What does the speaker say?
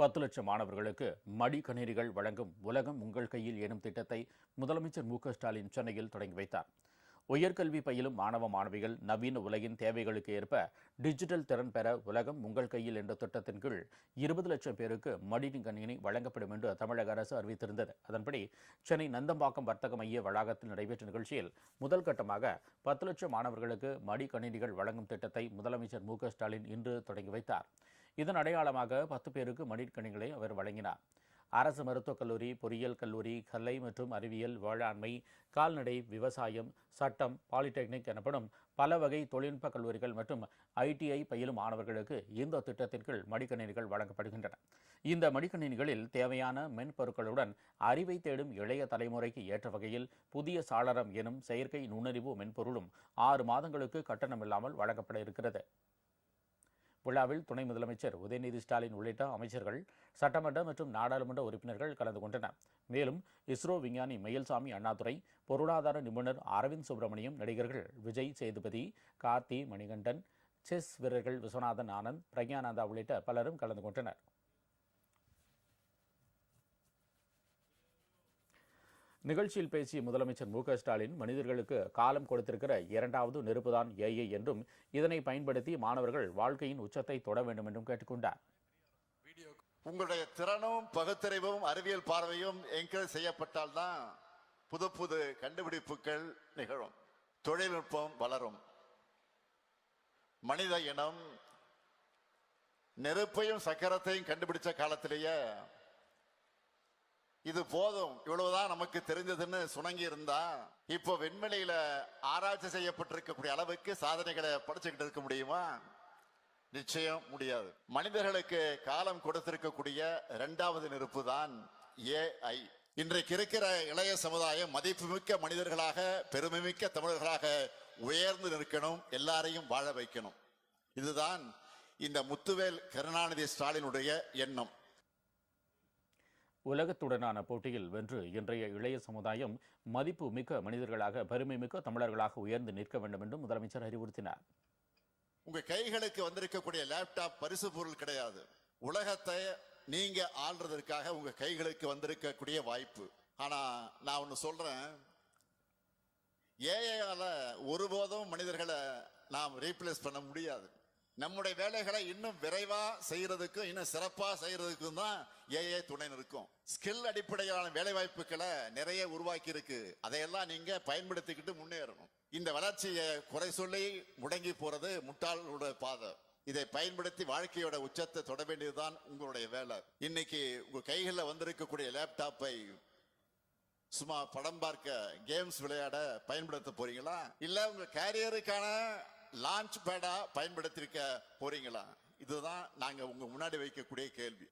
10 லட்சம் மாணவர்களுக்கு மடிக்கணினிகள் வழங்கும் உலகம் உங்கள் கையில் எனும் திட்டத்தை முதலமைச்சர் மு.க.ஸ்டாலின் சென்னையில் தொடங்கி வைத்தார். உயர்கல்வி பயிலும் மாணவ மாணவிகள் நவீன உலகின் தேவைகளுக்கு ஏற்ப டிஜிட்டல் திறன் பெற உலகம் உங்கள் கையில் என்ற திட்டத்தின் கீழ் 20 லட்சம் பேருக்கு மடிக்கணினி வழங்கப்படும் என்று தமிழக அரசு அறிவித்திருந்தது. அதன்படி சென்னை நந்தம்பாக்கம் வர்த்தக மைய வளாகத்தில் நடைபெற்ற நிகழ்ச்சியில் முதல் கட்டமாக 10 லட்சம் மாணவர்களுக்கு மடிக்கணினிகள் வழங்கும் திட்டத்தை முதலமைச்சர் மு.க.ஸ்டாலின் இன்று தொடங்கி வைத்தார். இதன் அடையாளமாக 10 பேருக்கு மடிக்கணினிகளை அவர் வழங்கினார். அரசு மருத்துவக் கல்லூரி, பொறியியல் கல்லூரி, கலை மற்றும் அறிவியல், வேளாண்மை, கால்நடை, விவசாயம், சட்டம், பாலிடெக்னிக் எனப்படும் பல வகை தொழில்நுட்ப கல்லூரிகள் மற்றும் ITI பயிலும் மாணவர்களுக்கு இந்த திட்டத்தின் கீழ் மடிக்கணினிகள் வழங்கப்படுகின்றன. இந்த மடிக்கணினிகளில் தேவையான மென்பொருட்களுடன் அறிவை தேடும் இளைய தலைமுறைக்கு ஏற்ற வகையில் புதிய சாளரம் எனும் செயற்கை நுண்ணறிவு மென்பொருளும் 6 மாதங்களுக்கு கட்டணமில்லாமல் வழங்கப்பட இருக்கிறது. விழாவில் துணை முதலமைச்சர் உதயநிதி ஸ்டாலின் உள்ளிட்ட அமைச்சர்கள், சட்டமன்ற மற்றும் நாடாளுமன்ற உறுப்பினர்கள் கலந்து கொண்டனர். மேலும் இஸ்ரோ விஞ்ஞானி மயில்சாமி அண்ணாதுரை, பொருளாதார நிபுணர் அரவிந்த் சுப்பிரமணியம், நடிகர்கள் விஜய் சேதுபதி, கார்த்தி, மணிகண்டன், செஸ் வீரர்கள் விஸ்வநாதன் ஆனந்த், பிரக்யானந்தா உள்ளிட்ட பலரும் கலந்து கொண்டனர். நிகழ்ச்சியில் பேசிய முதலமைச்சர் மு.க.ஸ்டாலின், மனிதர்களுக்கு காலம் கொடுத்திருக்கிற 2வது நெருப்புதான் AI என்றும் இதனை பயன்படுத்தி மாணவர்கள் வாழ்க்கையின் உச்சத்தை தொட வேண்டும் என்றும் கேட்டுக்கொண்டார். உங்களுடைய திறனும் பகுத்தறிவும் அறிவியல் பார்வையும் என்கரேஜ் செய்யப்பட்டால்தான் புது புது கண்டுபிடிப்புகள் நிகழும், தொழில்நுட்பம் வளரும். மனித இனம் நெருப்பையும் சக்கரத்தையும் கண்டுபிடிச்ச காலத்திலேயே இது போதும், இவ்வளவுதான் நமக்கு தெரிஞ்சதுன்னு சுணங்கி இருந்தா இப்போ விண்வெளியில ஆராய்ச்சி செய்யப்பட்டிருக்கக்கூடிய அளவுக்கு சாதனைகளை படைச்சுக்கிட்டு இருக்க முடியுமா? நிச்சயம் முடியாது. மனிதர்களுக்கு காலம் கொடுத்திருக்கக்கூடிய 2வது நெருப்பு தான் AI. இன்றைக்கு இருக்கிற இளைய சமுதாயம் மதிப்புமிக்க மனிதர்களாக, பெருமைமிக்க தமிழர்களாக உயர்ந்து நிற்கணும், எல்லாரையும் வாழ வைக்கணும். இதுதான் இந்த முத்துவேல் கருணாநிதி ஸ்டாலினுடைய எண்ணம். உலகத்துடனான போட்டியில் வென்று இன்றைய இளைய சமுதாயம் மதிப்பு மிக்க மனிதர்களாக, பெருமை மிக்க தமிழர்களாக உயர்ந்து நிற்க வேண்டும் என்றும் முதலமைச்சர் அறிவுறுத்தினார். உங்க கைகளுக்கு வந்திருக்கக்கூடிய லேப்டாப் பரிசு பொருள் கிடையாது. உலகத்தை நீங்க ஆள்றதற்காக உங்க கைகளுக்கு வந்திருக்கக்கூடிய வாய்ப்பு. ஆனா நான் ஒன்னு சொல்றேன், AI-ஆல ஒருபோதும் மனிதர்களை நாம் ரீப்ளேஸ் பண்ண முடியாது. நம்முடைய வேலைகளை இன்னும் விரைவா செய்யறதுக்கும் இன்னும் சிறப்பா செய்யறதுக்கும் தான் AI துணை நிற்கும். ஸ்கில் அடிப்படையிலான வேலை வாய்ப்புகளை நிறைய உருவாக்கி இருக்கு. அதையெல்லாம் நீங்க பயன்படுத்திக்கிட்டு முன்னேறணும். இந்த வளர்ச்சியை குறை சொல்லி முடங்கி போறது முட்டாளோட பாதை. இதை பயன்படுத்தி வாழ்க்கையோட உச்சத்தை தொட வேண்டியதுதான் உங்களுடைய வேலை. இன்னைக்கு உங்க கைகளில் வந்திருக்கக்கூடிய லேப்டாப்பை சும்மா படம் பார்க்க, கேம்ஸ் விளையாட பயன்படுத்த போறீங்களா? இல்ல உங்க கேரியருக்கான லான்ச் பேடா பயன்படுத்திருக்க போறீங்களா? இதுதான் நாங்க உங்க முன்னாடி வைக்கக்கூடிய கேள்வி.